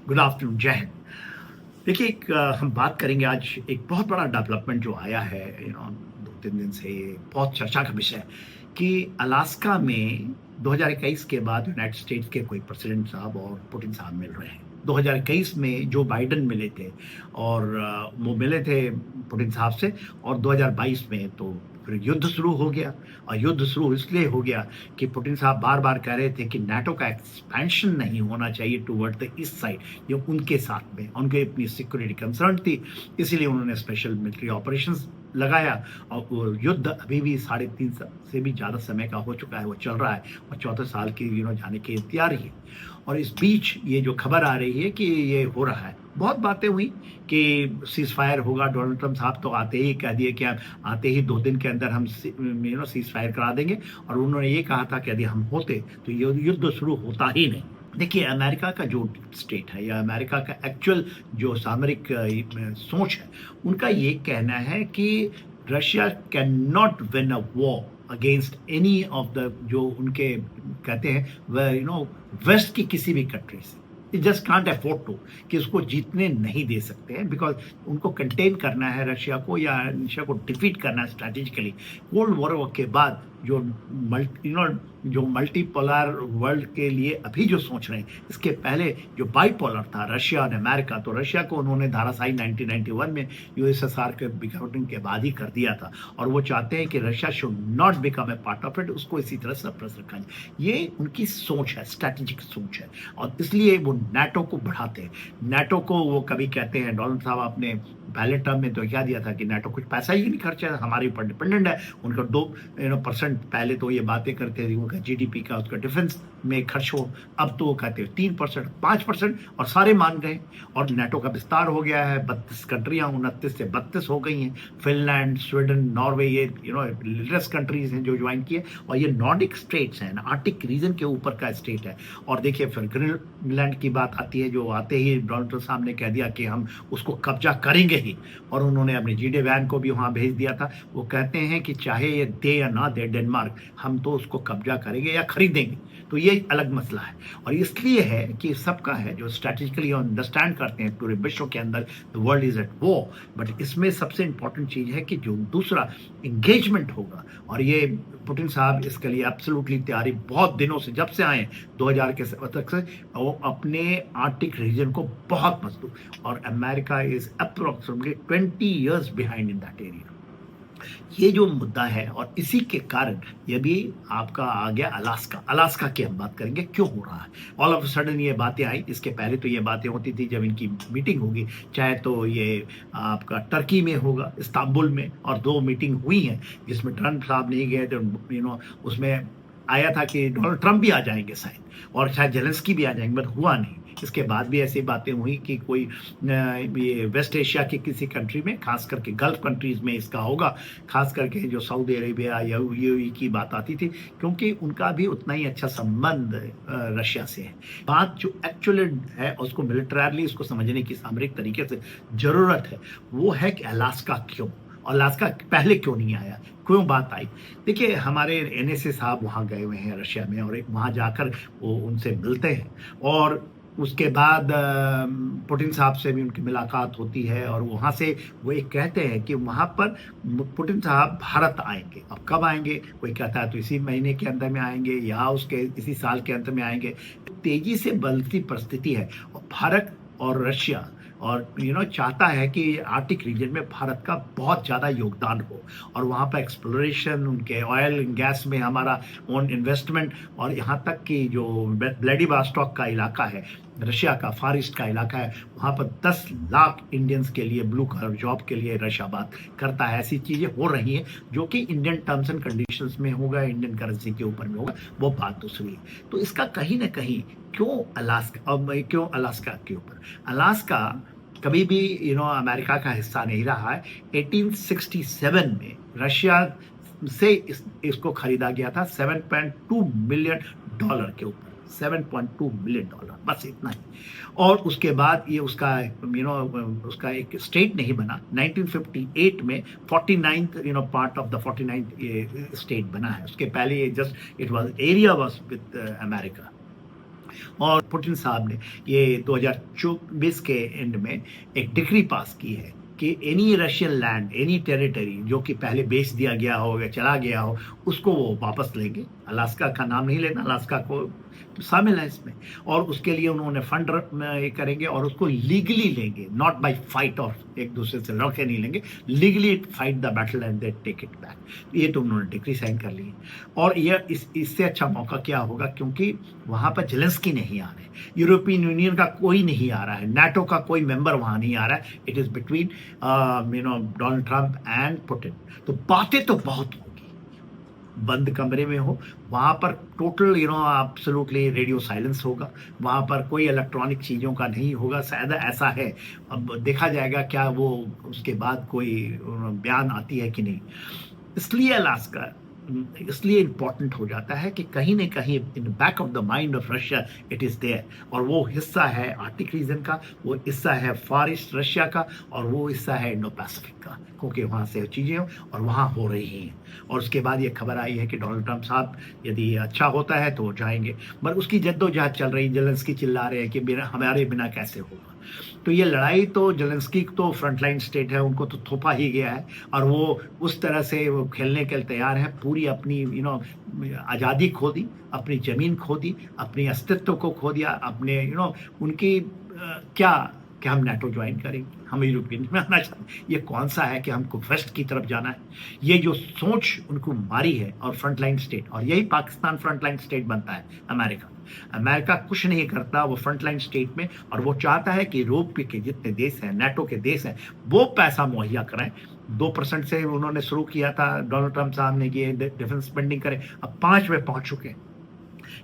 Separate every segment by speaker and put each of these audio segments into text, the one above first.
Speaker 1: Good afternoon, जय हिंद। देखिए, हम बात करेंगे आज एक बहुत बड़ा डेवलपमेंट जो आया है 2-3 दिन से, बहुत चर्चा का विषय है कि अलास्का में 2021 के बाद यूनाइटेड स्टेट्स के कोई प्रेसिडेंट साहब और पुतिन साहब मिल रहे हैं। 2021 में जो बाइडेन मिले थे और वो मिले थे पुतिन साहब से, और 2022 में तो फिर युद्ध शुरू हो गया। और युद्ध शुरू इसलिए हो गया कि पुतिन साहब बार-बार कह रहे थे कि नाटो का एक्सपेंशन नहीं होना चाहिए टुवर्ड द ईस्ट साइड, ये उनके साथ में, उनके अपनी सिक्योरिटी कंसर्न थी, इसीलिए उन्होंने स्पेशल मिलिट्री ऑपरेशंस लगाया। और वो युद्ध अभी भी 3.5 साल से भी ज़्यादा समय का हो चुका है, वो चल रहा है और चौथे साल की जाने की तैयारी है। और इस बीच ये जो खबर आ रही है कि ये हो रहा है, बहुत बातें हुई कि सीज़ फायर होगा। डोनाल्ड ट्रंप साहब तो आते ही कह दिए कि आते ही 2 दिन के अंदर हम सीज़ फायर करा देंगे, और उन्होंने ये कहा था कि यदि हम होते तो ये युद्ध शुरू होता ही नहीं। देखिए, अमेरिका का जो स्टेट है या अमेरिका का एक्चुअल जो सामरिक सोच है, उनका ये कहना है कि Russia can not win a war against any of the, जो उनके कहते हैं वह वेस्ट की किसी भी कंट्री से, it just can't afford to, कि उसको जीतने नहीं दे सकते हैं, बिकॉज उनको कंटेन करना है रशिया को, या रशिया को डिफीट करना है स्ट्रैटेजिकली। कोल्ड वॉर के बाद जो मल्टीपोलर वर्ल्ड के लिए अभी जो सोच रहे हैं, इसके पहले जो बाइपोलर था रशिया और अमेरिका, तो रशिया को उन्होंने धाराशाही 1991 में यूएसएसआर के बिखरने के बाद ही कर दिया था, और वो चाहते हैं कि Russia should not become a part of it, उसको इसी तरह सप्रेस रखा जाए। ये उनकी सोच है, स्ट्रैटेजिक सोच है, और इसलिए वो नाटो को बढ़ाते हैं। नाटो को वो कभी कहते हैं, डोनाल्ड साहब आपने पहले टर्म में तो क्या दिया था कि नाटो कुछ पैसा ही नहीं खर्चा है, हमारे ऊपर डिपेंडेंट है। उनका 2% पहले तो ये बातें करते थे उनका जीडीपी का, उसका डिफेंस में खर्च हो, अब तो वो कहते हैं 3%, 5%, और सारे मान गए। और नाटो का विस्तार हो गया है, 32 कंट्रियां 29 से 32 हो गई हैं। फिनलैंड, स्वीडन, नॉर्वे, ये लेटेस्ट कंट्रीज हैं जो ज्वाइन किए, और ये नॉर्डिक स्टेट्स हैं, आर्टिक रीजन के ऊपर का स्टेट है। और देखिए, फिर ग्रीनलैंड की बात आती है, जो आते ही डोनाल्ड साहब ने कह दिया कि हम उसको कब्जा करेंगे ही, और उन्होंने अपने जीडे वैन को भी वहां भेज दिया था। वो कहते हैं कि चाहे ये दे या ना दे डेनमार्क, हम तो उसको कब्जा करेंगे या खरीदेंगे। तो ये अलग मसला है, और इसलिए है कि सबका है जो स्ट्रैटेजिकली अंडरस्टैंड करते हैं पूरे विश्व के अंदर the world is at war. But इसमें सबसे इंपॉर्टेंट चीज है कि जो दूसरा इंगेजमेंट होगा, और ये पुतिन साहब इसके लिए एब्सोल्युटली तैयारी बहुत दिनों से, जब से आए 2000 के तक से, वो अपने आर्टिक रीजन को बहुत मजबूत, और America is approximately 20 years behind in that area. ये जो मुद्दा है, और इसी के कारण ये भी आपका आ गया अलास्का। अलास्का की हम बात करेंगे क्यों हो रहा है, ऑल ऑफ सडन ये बातें आई। इसके पहले तो ये बातें होती थी जब इनकी मीटिंग होगी, चाहे तो ये आपका टर्की में होगा, इस्तांबुल में, और 2 मीटिंग हुई हैं जिसमें ट्रंप साहब नहीं गए तो उसमें आया था कि डोनाल्ड ट्रंप भी आ जाएंगे शायद, और शायद जेलेंस्की भी आ जाएंगे, बट हुआ नहीं। इसके बाद भी ऐसी बातें हुई कि कोई ये वेस्ट एशिया की किसी कंट्री में, खास करके गल्फ कंट्रीज में इसका होगा, खास करके जो सऊदी अरेबिया या यूएई की बात आती थी, क्योंकि उनका भी उतना ही अच्छा संबंध रशिया से है। बात जो एक्चुअली है उसको मिलिटरली उसको समझने की सामरिक तरीके से जरूरत है, वो है कि अलास्का क्यों, और अलास्का पहले क्यों नहीं आया, क्यों बात आई। देखिए, हमारे एनएसए साहब वहाँ गए हुए हैं रशिया में, और वहाँ जाकर वो उनसे मिलते हैं, और उसके बाद पुतिन साहब से भी उनकी मुलाकात होती है, और वहाँ से वो एक कहते हैं कि वहाँ पर पुतिन साहब भारत आएंगे। अब कब आएंगे, कोई कहता है तो इसी महीने के अंदर में आएंगे, या उसके इसी साल के अंत में आएंगे। तेजी से बदलती परिस्थिति है, और भारत और रशिया और चाहता है कि आर्टिक रीजन में भारत का बहुत ज़्यादा योगदान हो, और वहाँ पर एक्सप्लोरेशन, उनके ऑयल एंड गैस में हमारा ओन इन्वेस्टमेंट, और यहाँ तक कि जो व्लादिवोस्टॉक का इलाका है, रशिया का फार ईस्ट का इलाका है, वहाँ पर 10 लाख इंडियंस के लिए ब्लू कलर जॉब के लिए रशिया बात करता है। ऐसी चीज़ें हो रही हैं जो कि इंडियन टर्म्स एंड कंडीशंस में होगा, इंडियन करेंसी के ऊपर में होगा, वो बात दूसरी है। तो इसका कहीं ना कहीं क्यों अलास्का, अब क्यों अलास्का के ऊपर, अलास्का कभी भी अमेरिका का हिस्सा नहीं रहा है। 1867 में रशिया से इसको खरीदा गया था $7.2 मिलियन के ऊपर, $7.2 मिलियन, बस इतना ही। और उसके बाद ये उसका उसका एक स्टेट नहीं बना। 1958 में 49th part of the 49th state बना है। उसके पहले ये just it was area was with America. और पुतिन साहब ने ये 2024 के एंड में एक डिक्री पास की है कि any Russian land, any territory जो कि पहले बेच दिया गया हो या चला गया हो, उसको वो वापस लेंगे। अलास्का का नाम नहीं लेना, अलास्का को शामिल है इसमें, और उसके लिए उन्होंने फंड करेंगे और उसको लीगली लेंगे, नॉट बाय फाइट, और एक दूसरे से लड़ के नहीं लेंगे, legally fight the battle and they take it back. ये तो उन्होंने डिक्री साइन कर ली है। और ये इससे अच्छा मौका क्या होगा, क्योंकि वहाँ पर जेलेंस्की नहीं आ रहे, यूरोपियन यूनियन का कोई नहीं आ रहा है, नाटो का कोई मेंबर वहाँ नहीं आ रहा है। It is between Donald Trump and Putin. तो बातें तो बहुत होगी, बंद कमरे में हो, वहाँ पर टोटल एब्सोल्युटली रेडियो साइलेंस होगा, वहाँ पर कोई इलेक्ट्रॉनिक चीज़ों का नहीं होगा, शायद ऐसा है। अब देखा जाएगा क्या वो उसके बाद कोई बयान आती है कि नहीं। इसलिए अलास्का इसलिए इम्पॉर्टेंट हो जाता है कि कहीं न कहीं in back of the mind of Russia it is there, और वो हिस्सा है आर्कटिक रीजन का, वो हिस्सा है फार ईस्ट रशिया का, और वो हिस्सा है इंडो पैसिफिक का, क्योंकि वहाँ से चीज़ें और वहाँ हो रही हैं। और उसके बाद ये खबर आई है कि डोनाल्ड ट्रंप साहब यदि अच्छा होता है तो वो जाएंगे, पर उसकी जद्दोजहद चल रही, जेलेंस्की चिल्ला रहे हैं कि हमारे बिना कैसे होगा। तो ये लड़ाई तो जेलेंस्की तो फ्रंटलाइन स्टेट है, उनको तो थोपा ही गया है, और वो उस तरह से वो खेलने के लिए तैयार है। पूरी अपनी आज़ादी खो दी, अपनी ज़मीन खो दी, अपने अस्तित्व को खो दिया, अपने उनकी क्या कि हम नाटो ज्वाइन करेंगे, हम यूरोपियन में आना चाहते हैं। ये कौन सा है कि हमको वेस्ट की तरफ जाना है, ये जो सोच उनको मारी है। और फ्रंटलाइन स्टेट, और यही पाकिस्तान फ्रंटलाइन स्टेट बनता है। अमेरिका कुछ नहीं करता, वो फ्रंटलाइन स्टेट में, और वो चाहता है कि यूरोप के जितने देश हैं, नाटो के देश हैं, वो पैसा मुहैया कराएं। 2% से उन्होंने शुरू किया था डोनाल्ड ट्रंप साहब ने कि डिफेंस स्पेंडिंग करें, अब 5 में पहुंच चुके हैं।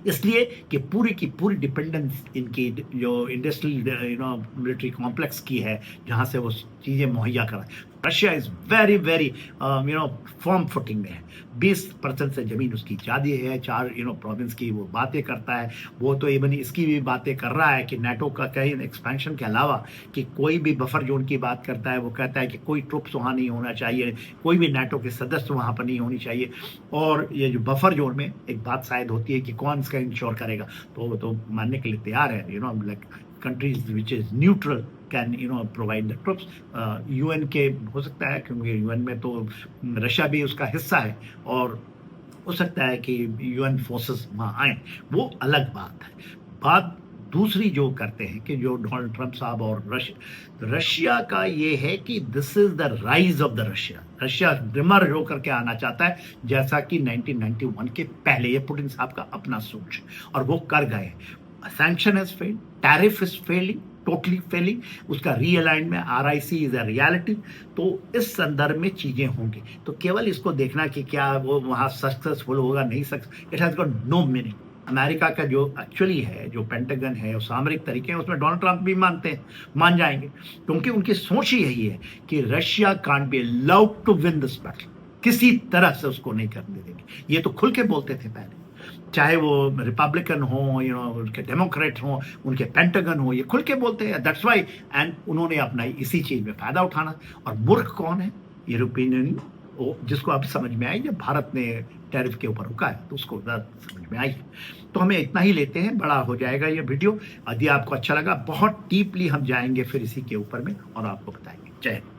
Speaker 1: इसलिए कि पूरी की पूरी डिपेंडेंस इनकी जो इंडस्ट्रियल मिलिट्री कॉम्प्लेक्स की है, जहाँ से वो चीज़ें मुहैया कराएं। Russia is very very firm footing में है। 20% से ज़मीन उसकी ज़्यादा है, 4 प्रोविंस की वो बातें करता है। वो तो इवन इसकी भी बातें कर रहा है कि नाटो का कहीं एक्सपेंशन के अलावा कि कोई भी बफर जोन की बात करता है। वो कहता है कि कोई ट्रुप्स वहाँ नहीं होना चाहिए, कोई भी नाटो के सदस्य वहाँ पर नहीं होनी चाहिए। और ये जो बफर जोन में एक बात शायद होती है कि कौन इसका इंश्योर करेगा, तो वो तो मानने के लिए तैयार है। Like countries which is neutral can provide the troops। UN के हो सकता है, क्योंकि यूएन में तो रशिया भी उसका हिस्सा है, और हो सकता है कि यूएन फोर्सेस वहाँ आए, वो अलग बात है। बात दूसरी जो करते हैं कि जो डोनाल्ड ट्रंप साहब और रशिया का ये है कि this is the rise of the Russia dimmer होकर के आना चाहता है, जैसा कि 1991 के पहले। ये पुतिन साहब का अपना सोच, और वो कर गए। Sanction has failed, tariff is failing, totally failing, उसका रीअलाइन में RIC इज अ रियलिटी। तो इस संदर्भ में चीजें होंगी। तो केवल इसको देखना कि क्या वो वहाँ सक्सेसफुल होगा, नहीं success, it has got no meaning. America का जो एक्चुअली है, जो पेंटागन है, सामरिक तरीके हैं, उसमें डोनाल्ड ट्रंप भी मान जाएंगे, क्योंकि उनकी सोच ही यही है कि Russia can't be allowed to win this battle, किसी तरह से उसको नहीं करने देंगे। ये तो खुल के बोलते थे पहले, चाहे वो रिपब्लिकन हो, उनके डेमोक्रेट हो, उनके पेंटागन हो, ये खुल के बोलते हैं। दैट्स वाई, एंड उन्होंने अपना इसी चीज में फायदा उठाना। और मूर्ख कौन है? यूरोपियन यूनियन, जिसको अब समझ में आई जब भारत ने टैरिफ के ऊपर रुका है, तो उसको समझ में आई है। तो हमें इतना ही लेते हैं, बड़ा हो जाएगा ये वीडियो। यदि आपको अच्छा लगा, बहुत डीपली हम जाएंगे फिर इसी के ऊपर में और आपको बताएंगे। जय हिंद।